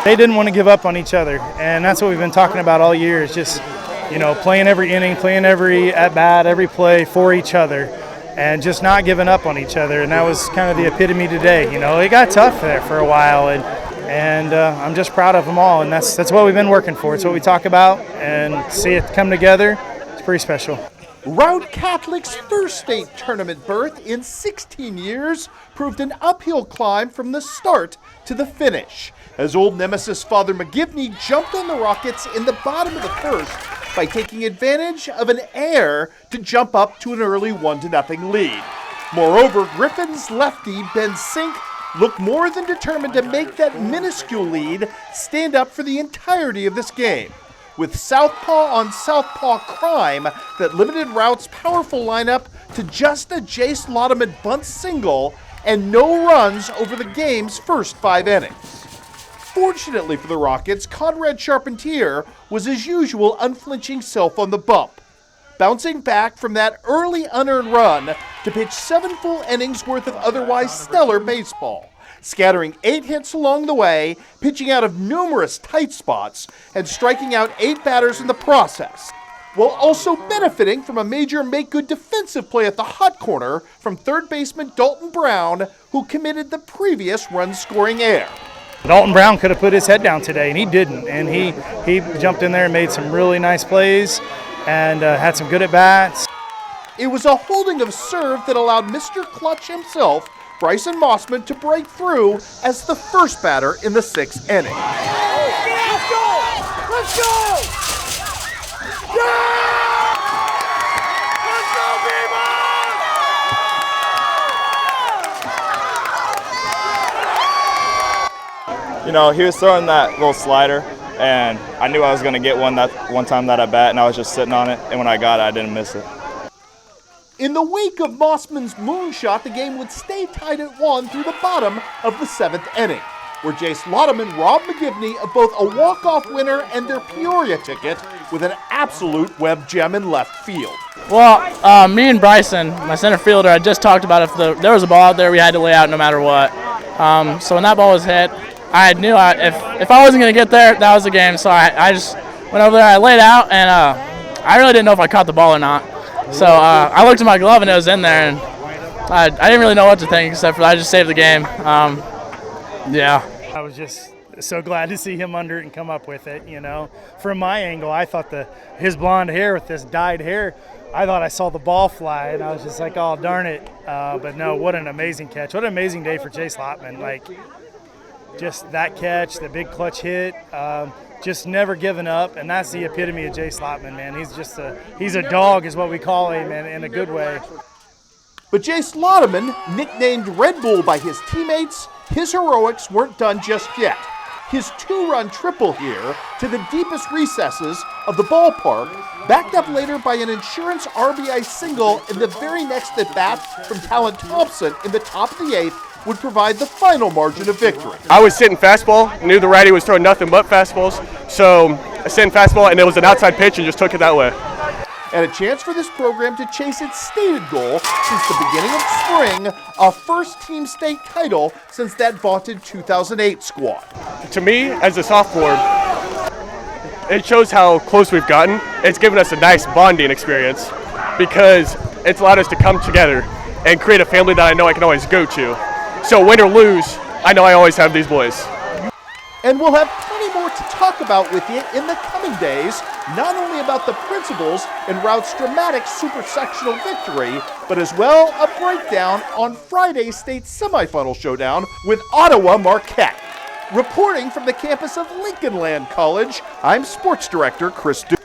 They didn't want to give up on each other, and that's what we've been talking about all year is just, playing every inning, playing every at-bat, every play for each other, and just not giving up on each other. And that was kind of the epitome today. It got tough there for a while, and I'm just proud of them all, and that's what we've been working for. It's what we talk about, and see it come together, it's pretty special. Routt Catholic's first state tournament berth in 16 years proved an uphill climb from the start to the finish, as old nemesis Father McGivney jumped on the Rockets in the bottom of the first by taking advantage of an error to jump up to an early 1-0 lead. Moreover, Griffin's lefty Ben Sink looked more than determined to make that minuscule lead stand up for the entirety of this game, with southpaw on southpaw crime that limited Rout's powerful lineup to just a Jace Lautemann bunt single and no runs over the game's first 5 innings. Fortunately for the Rockets, Conrad Charpentier was his usual unflinching self on the bump, bouncing back from that early unearned run to pitch 7 full innings worth of otherwise stellar baseball, scattering 8 hits along the way, pitching out of numerous tight spots, and striking out 8 batters in the process, while also benefiting from a major make-good defensive play at the hot corner from third baseman Dalton Brown, who committed the previous run-scoring error. Dalton Brown could have put his head down today, and he didn't, and he jumped in there and made some really nice plays and had some good at-bats. It was a holding of serve that allowed Mr. Clutch himself, Bryson Mossman, to break through as the first batter in the 6th inning. Let's go! Let's go! Yeah! Let's go, people! He was throwing that little slider, and I knew I was going to get one time that I bat, and I was just sitting on it, and when I got it, I didn't miss it. In the wake of Mossman's moonshot, the game would stay tied at 1 through the bottom of the 7th inning, where Jace Lautemann robbed McGivney of both a walk-off winner and their Peoria ticket with an absolute web gem in left field. Well, me and Bryson, my center fielder, I just talked about if there was a ball out there, we had to lay out no matter what. So when that ball was hit, I knew if I wasn't going to get there, that was the game. So I just went over there, I laid out, and I really didn't know if I caught the ball or not. So I looked at my glove and it was in there, and I didn't really know what to think except for I just saved the game. Yeah. I was just so glad to see him under it and come up with it, From my angle, I thought his blonde hair with this dyed hair, I thought I saw the ball fly, and I was just like, oh, darn it. But no, what an amazing catch. What an amazing day for Jace Lautemann. Just that catch, the big clutch hit, just never giving up, and that's the epitome of Jace Lautemann, man. He's a dog is what we call him, and in a good way. But Jace Lautemann, nicknamed Red Bull by his teammates, his heroics weren't done just yet. His 2-run triple here to the deepest recesses of the ballpark, backed up later by an insurance RBI single in the very next at-bat from Talent Thompson in the top of the 8th, would provide the final margin of victory. I was sitting fastball, knew the righty was throwing nothing but fastballs, so I sent fastball and it was an outside pitch and just took it that way. And a chance for this program to chase its stated goal since the beginning of spring, a first-team state title since that vaunted 2008 squad. To me, as a sophomore, it shows how close we've gotten. It's given us a nice bonding experience because it's allowed us to come together and create a family that I know I can always go to. So win or lose, I know I always have these boys. And we'll have plenty more to talk about with you in the coming days, not only about the principles in Rout's dramatic super sectional victory, but as well a breakdown on Friday's state semifinal showdown with Ottawa Marquette. Reporting from the campus of Lincoln Land College, I'm Sports Director Chris Duke.